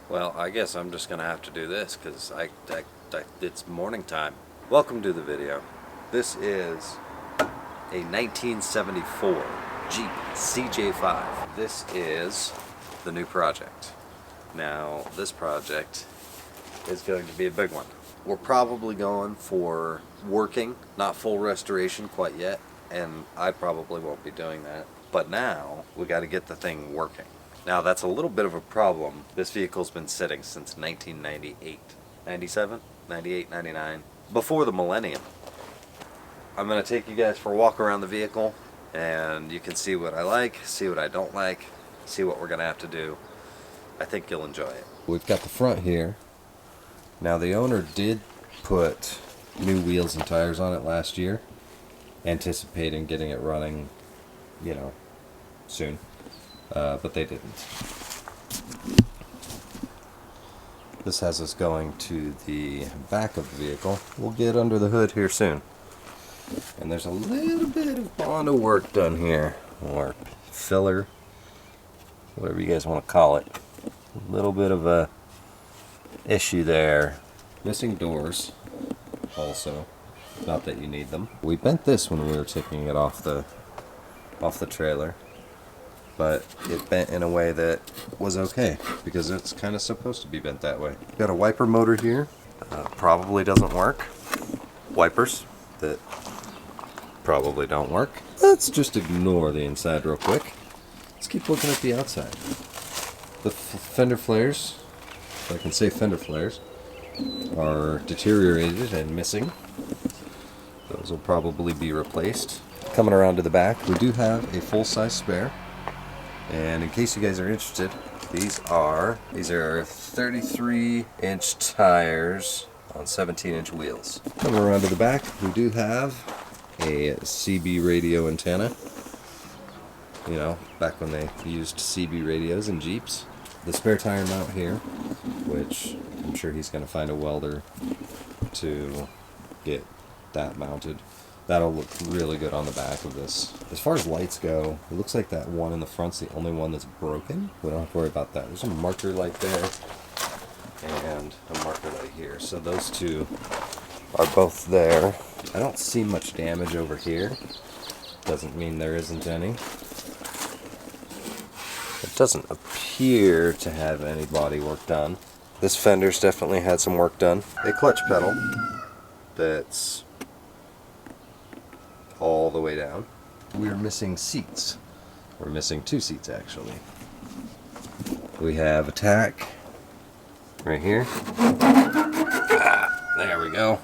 Well, I guess I'm just gonna have to do this because it's morning time. Welcome to the video. This is a 1974 Jeep CJ5. This is the new project. Now, this project is going to be a big one. We're probably going for working, not full restoration quite yet, and I probably won't be doing that. But now, we got to get the thing working. Now, that's a little bit of a problem. This vehicle's been sitting since 1998, 97, 98, 99, before the millennium. I'm going to take you guys for a walk around the vehicle, and you can see what I like, see what I don't like, see what we're going to have to do. I think you'll enjoy it. We've got the front here. Now, the owner did put new wheels and tires on it last year, anticipating getting it running, soon. But they didn't. This has us going to the back of the vehicle. We'll get under the hood here soon. And there's a little bit of Bondo work done here, or filler, whatever you guys want to call it. A little bit of a issue there. Missing doors also. Not that you need them. We bent this when we were taking it off the trailer. But it bent in a way that was okay, because it's kind of supposed to be bent that way. Got a wiper motor here. Probably doesn't work. Wipers that probably don't work. Let's just ignore the inside real quick. Let's keep looking at the outside. The fender flares, if I can say fender flares, are deteriorated and missing. Those will probably be replaced. Coming around to the back, we do have a full-size spare. And in case you guys are interested, these are 33-inch tires on 17-inch wheels. Coming around to the back, we do have a CB radio antenna. Back when they used CB radios in Jeeps. The spare tire mount here, which I'm sure he's going to find a welder to get that mounted. That'll look really good on the back of this. As far as lights go, it looks like that one in the front's the only one that's broken. We don't have to worry about that. There's a marker light there and a marker light here. So those two are both there. I don't see much damage over here. Doesn't mean there isn't any. It doesn't appear to have any body work done. This fender's definitely had some work done. A clutch pedal that's all the way down. We're missing seats. We're missing two seats, actually. We have a tack right here. There we go.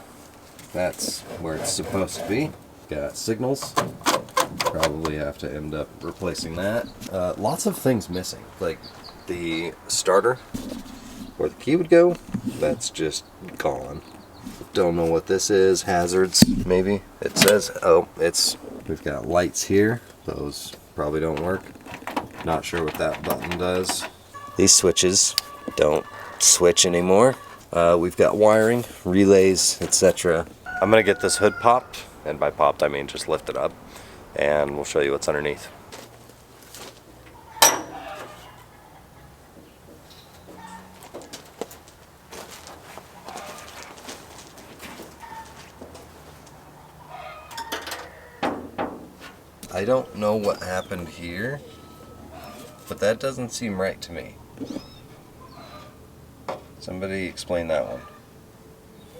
That's where it's supposed to be. Got signals. Probably have to end up replacing that. Lots of things missing. Like the starter, where the key would go, that's just gone. Don't know what this is. Hazards, maybe. It says, we've got lights here. Those probably don't work. Not sure what that button does. These switches don't switch anymore. We've got wiring, relays, etc. I'm gonna get this hood popped, and by popped I mean just lift it up, and we'll show you what's underneath. I don't know what happened here, but that doesn't seem right to me. Somebody explain that one.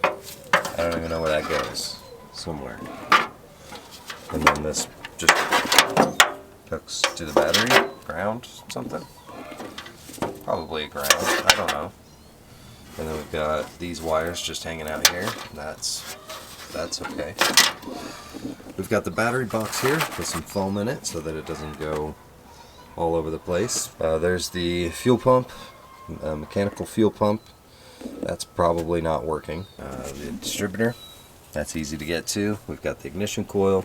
I don't even know where that goes. Somewhere. And then this just hooks to the battery, ground, something. Probably a ground, I don't know. And then we've got these wires just hanging out here. That's okay. We've got the battery box here with some foam in it so that it doesn't go all over the place. There's the fuel pump, mechanical fuel pump. That's probably not working. The distributor, that's easy to get to. We've got the ignition coil.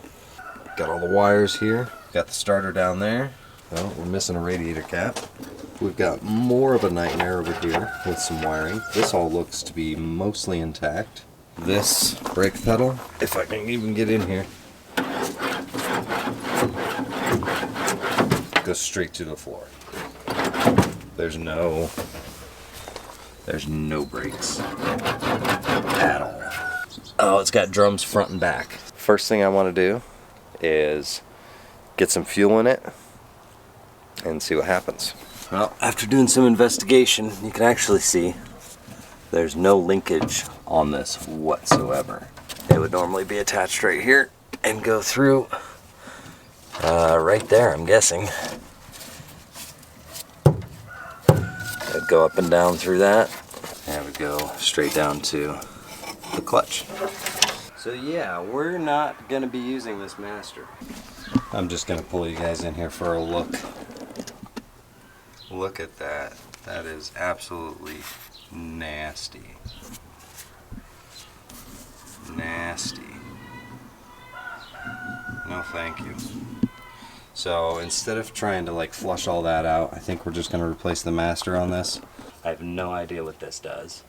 Got all the wires here. Got the starter down there. Well, we're missing a radiator cap. We've got more of a nightmare over here with some wiring. This all looks to be mostly intact. This brake pedal, if I can even get in here, goes straight to the floor. There's no There's no brakes at all. Oh, it's got drums front and back. First thing I want to do is get some fuel in it and see what happens. Well, after doing some investigation, you can actually see there's no linkage on this whatsoever. It would normally be attached right here and go through right there, I'm guessing. It'd go up and down through that, and it would go straight down to the clutch. So yeah, we're not going to be using this master. I'm just going to pull you guys in here for a look. Look at that. That is absolutely nasty. Nasty. No thank you. So instead of trying to like flush all that out, I think we're just going to replace the master on this. I have no idea what this does.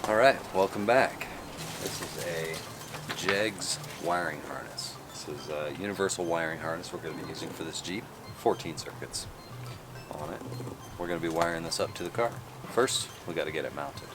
Alright, welcome back. This is a JEGS wiring harness. This is a universal wiring harness we're going to be using for this Jeep. 14 circuits on it. We're going to be wiring this up to the car. First, we got to get it mounted.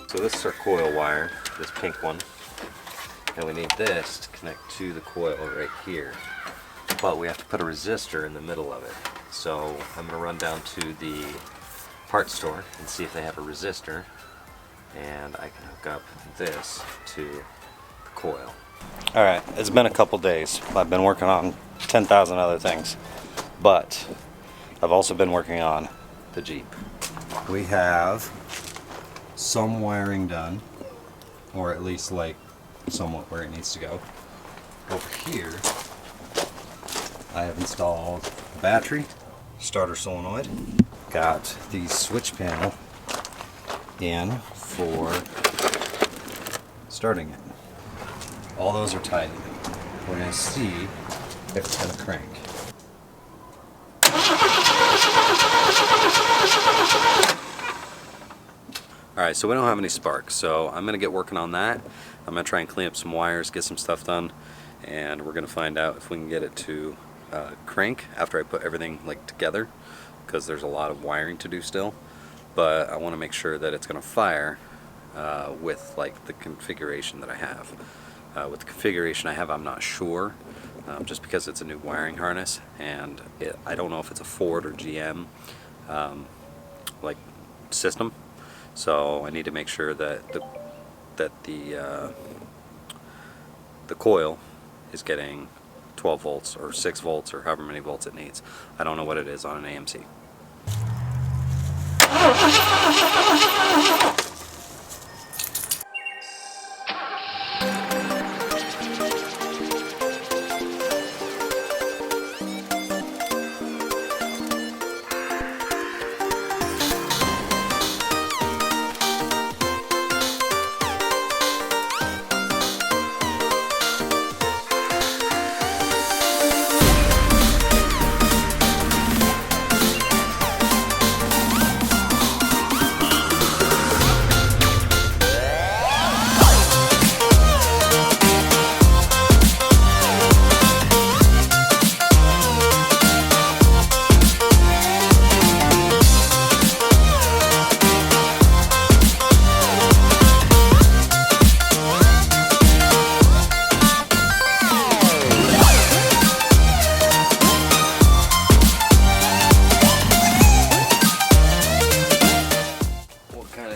So this is our coil wire, this pink one, and we need this to connect to the coil right here. But we have to put a resistor in the middle of it. So I'm going to run down to the parts store and see if they have a resistor, and I can hook up this to the coil. Alright, it's been a couple days. I've been working on 10,000 other things, but I've also been working on the Jeep. We have some wiring done, or at least like somewhat where it needs to go. Over here I have installed a battery, starter solenoid, got the switch panel in for starting it. All those are tight. We're going to see if it's going to crank. Alright, so we don't have any sparks, so I'm going to get working on that. I'm going to try and clean up some wires, get some stuff done, and we're going to find out if we can get it to crank after I put everything like together, because there's a lot of wiring to do still. But I want to make sure that it's going to fire with like the configuration that I have. With the configuration I have, I'm not sure, just because it's a new wiring harness, and I don't know if it's a Ford or GM like system. So I need to make sure that the coil is getting 12 volts or 6 volts or however many volts it needs. I don't know what it is on an AMC.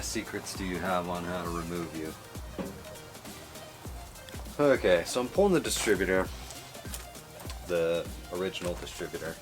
Secrets do you have on how to remove you? Okay, so I'm pulling the distributor, the original distributor.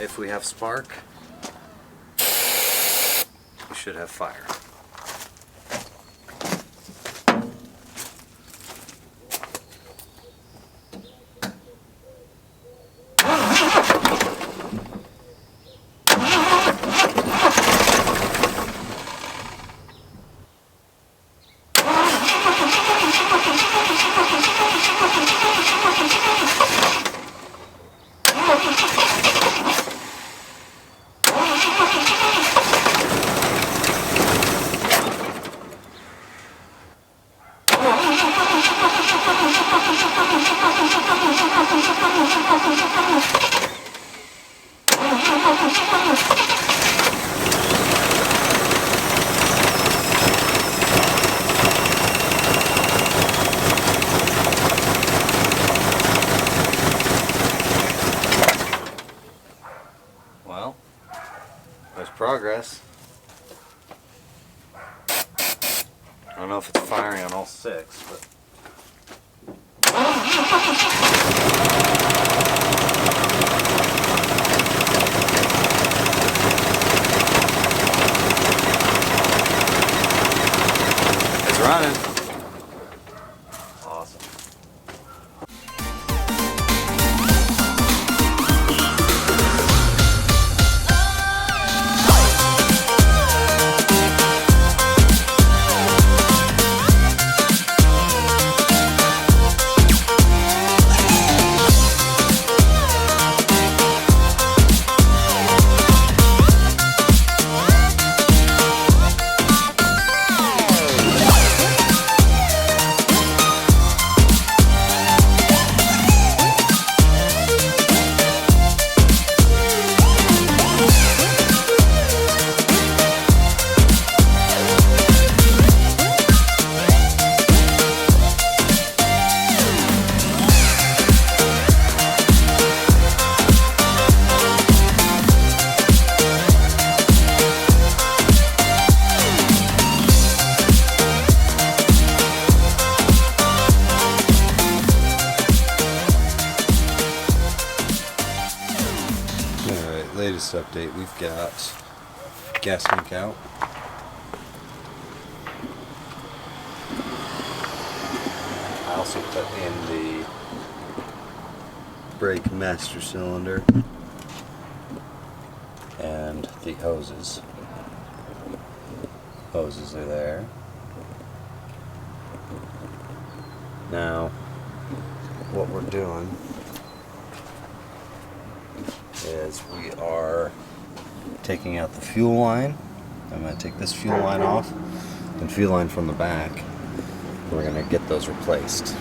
If we have spark, we should have fire. Well, there's progress. I don't know if it's firing on all 6, but it's running. Awesome. latest update, we've got gas tank out. I also put in the brake master cylinder and the hoses. Hoses are there. Now, what we're doing is we are taking out the fuel line. I'm going to take this fuel line off and fuel line from the back. We're going to get those replaced.